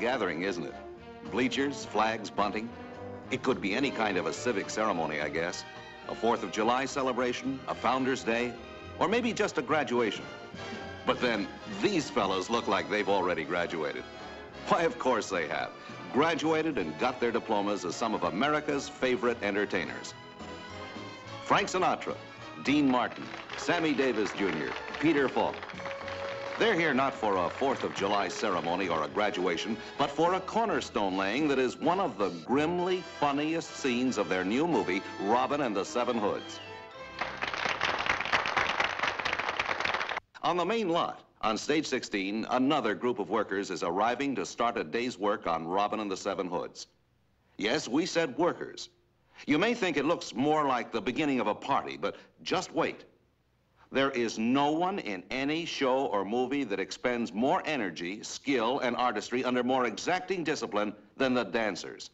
gathering, isn't it? Bleachers, flags, bunting. It could be any kind of a civic ceremony, I guess. A 4th of July celebration, a Founder's Day, or maybe just a graduation. But then, these fellows look like they've already graduated. Why, of course they have. Graduated and got their diplomas as some of America's favorite entertainers. Frank Sinatra, Dean Martin, Sammy Davis Jr., Peter Falk. They're here not for a 4th of July ceremony or a graduation, but for a cornerstone laying that is one of the grimly funniest scenes of their new movie, Robin and the Seven Hoods. On the main lot, on stage 16, another group of workers is arriving to start a day's work on Robin and the Seven Hoods. Yes, we said workers. You may think it looks more like the beginning of a party, but just wait. There is no one in any show or movie that expends more energy, skill, and artistry under more exacting discipline than the dancers.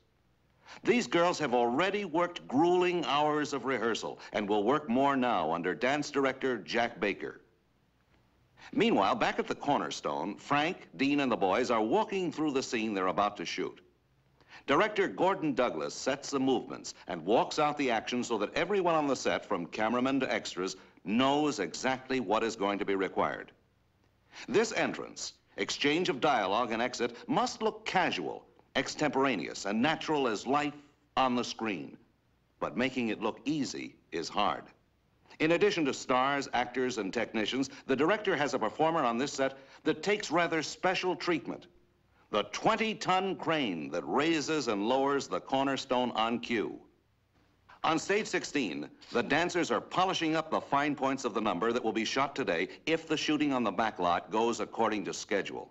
These girls have already worked grueling hours of rehearsal and will work more now under dance director Jack Baker. Meanwhile, back at the Cornerstone, Frank, Dean, and the boys are walking through the scene they're about to shoot. Director Gordon Douglas sets the movements and walks out the action so that everyone on the set, from cameramen to extras, knows exactly what is going to be required. This entrance, exchange of dialogue and exit, must look casual, extemporaneous, and natural as life on the screen. But making it look easy is hard. In addition to stars, actors, and technicians, the director has a performer on this set that takes rather special treatment. The 20-ton crane that raises and lowers the Cornerstone on cue. On stage 16, the dancers are polishing up the fine points of the number that will be shot today if the shooting on the back lot goes according to schedule.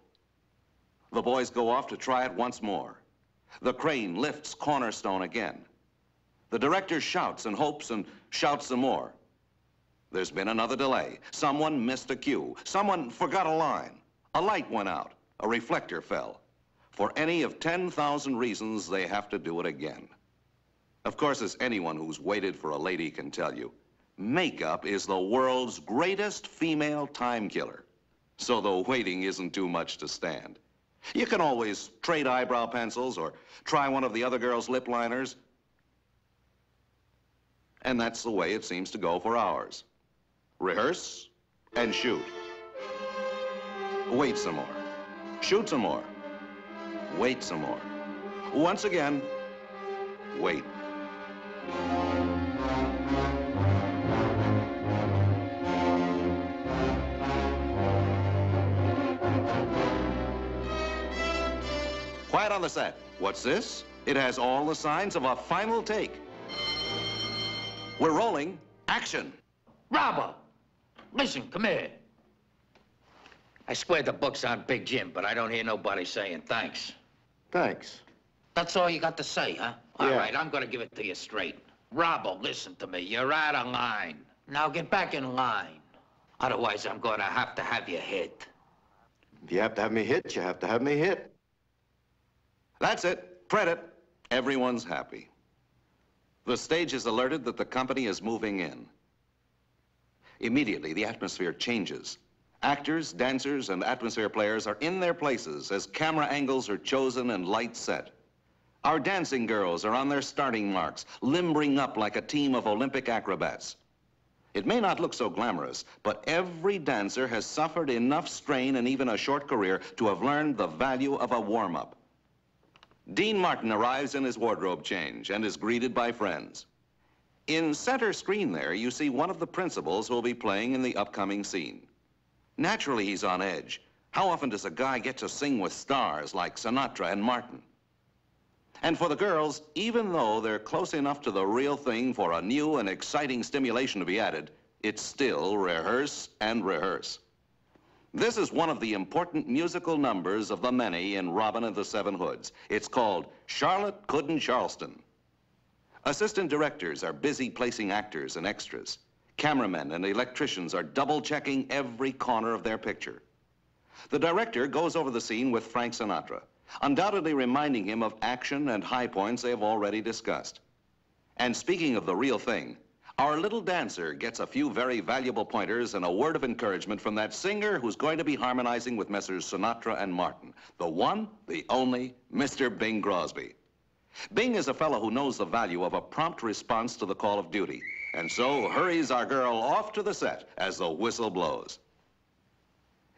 The boys go off to try it once more. The crane lifts Cornerstone again. The director shouts and hopes and shouts some more. There's been another delay. Someone missed a cue. Someone forgot a line. A light went out. A reflector fell. For any of 10,000 reasons, they have to do it again. Of course, as anyone who's waited for a lady can tell you, makeup is the world's greatest female time killer. So the waiting isn't too much to stand. You can always trade eyebrow pencils or try one of the other girls' lip liners. And that's the way it seems to go for hours. Rehearse and shoot. Wait some more. Shoot some more. Wait some more. Once again, wait. Quiet on the set. What's this? It has all the signs of a final take. We're rolling. Action. Robber! Listen, come here. I squared the books on Big Jim, but I don't hear nobody saying thanks. Thanks. That's all you got to say, huh? All Yeah. right, I'm gonna give it to you straight. Robber, listen to me. You're out of line. Now get back in line. Otherwise, I'm gonna have you hit. If you have to have me hit, you have to have me hit. That's it. Credit. Everyone's happy. The stage is alerted that the company is moving in. Immediately, the atmosphere changes. Actors, dancers, and atmosphere players are in their places as camera angles are chosen and lights set. Our dancing girls are on their starting marks, limbering up like a team of Olympic acrobats. It may not look so glamorous, but every dancer has suffered enough strain in even a short career to have learned the value of a warm-up. Dean Martin arrives in his wardrobe change and is greeted by friends. In center screen there, you see one of the principals who will be playing in the upcoming scene. Naturally, he's on edge. How often does a guy get to sing with stars like Sinatra and Martin? And for the girls, even though they're close enough to the real thing for a new and exciting stimulation to be added, it's still rehearse and rehearse. This is one of the important musical numbers of the many in Robin and the Seven Hoods. It's called Charlotte Couldn't Charleston. Assistant directors are busy placing actors and extras. Cameramen and electricians are double-checking every corner of their picture. The director goes over the scene with Frank Sinatra, undoubtedly reminding him of action and high points they have already discussed. And speaking of the real thing, Our little dancer gets a few very valuable pointers and a word of encouragement from that singer who's going to be harmonizing with Messrs. Sinatra and Martin. The one, the only, Mr. Bing Crosby. Bing is a fellow who knows the value of a prompt response to the call of duty, and so hurries our girl off to the set as the whistle blows.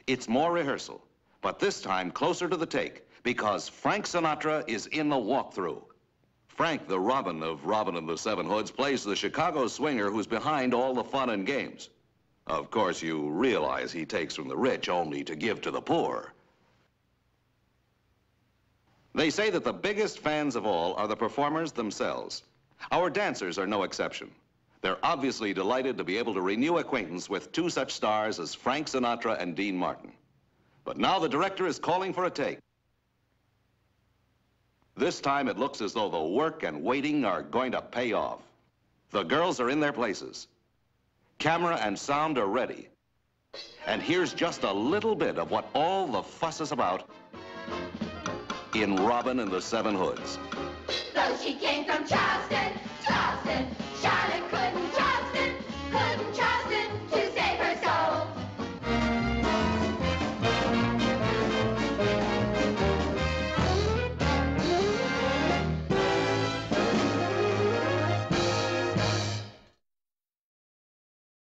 It's more rehearsal, but this time closer to the take, because Frank Sinatra is in the walkthrough. Frank, the Robin of Robin and the Seven Hoods, plays the Chicago swinger who's behind all the fun and games. Of course, you realize he takes from the rich only to give to the poor. They say that the biggest fans of all are the performers themselves. Our dancers are no exception. They're obviously delighted to be able to renew acquaintance with two such stars as Frank Sinatra and Dean Martin. But now the director is calling for a take. This time it looks as though the work and waiting are going to pay off. The girls are in their places. Camera and sound are ready. And here's just a little bit of what all the fuss is about in Robin and the Seven Hoods. Though she came from Charleston, Charleston,